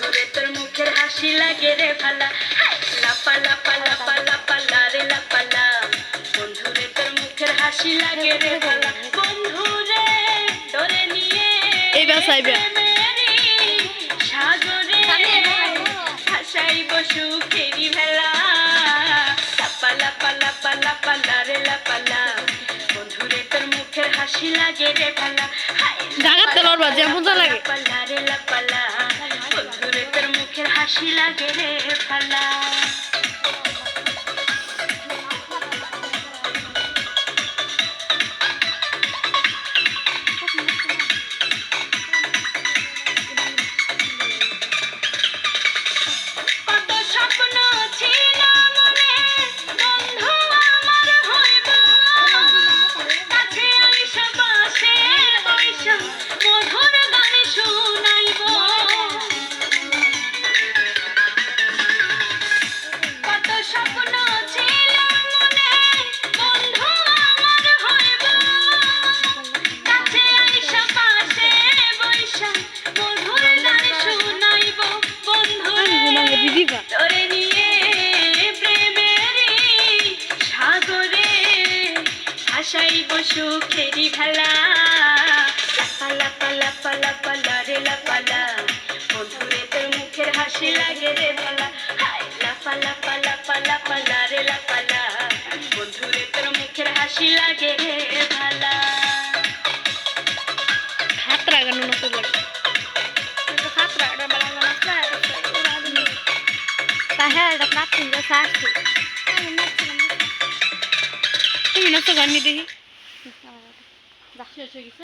বন্ধুরে তোর মুখের হাসি লাগে রে ভালা লাপা লাপা লাপা লাপা লারে লাপালা বন্ধুরে তোর মুখের হাসি লাগে রে ভালা বন্ধুরে তোরে নিয়ে এই বাসাইবে সাগরে ভাসাইব সুখেরি ভেলা লাপা লাপা লাপা লাপা লারে লাপালা বন্ধুরে তোর মুখের হাসি লাগে রে ভালা জাগাতে লড়বা যে মজা লাগে লারে লাপালা বন্ধুরে তোর মুখের হাসি লাগে রে ভালা তোরে নিয়ে প্রেমেরি সাগরে ভাসাইব সুখেরি ভেলা লাপা লাপা লাপা লাপা লারে লাপালা বন্ধুরে তোর মুখের হাসি লাগে রে ভালা লাপা লাপা লাপা লাপা লারে লাপালা বন্ধুরে তোর মুখের হাসি লাগে রে ভালা হাতরা গান না তো লাগে হাতরা এটা বালা না তাহে এটা নাচিন যে সাথে আমি নাচিলাম তুমি না তো গান নি দেখি যা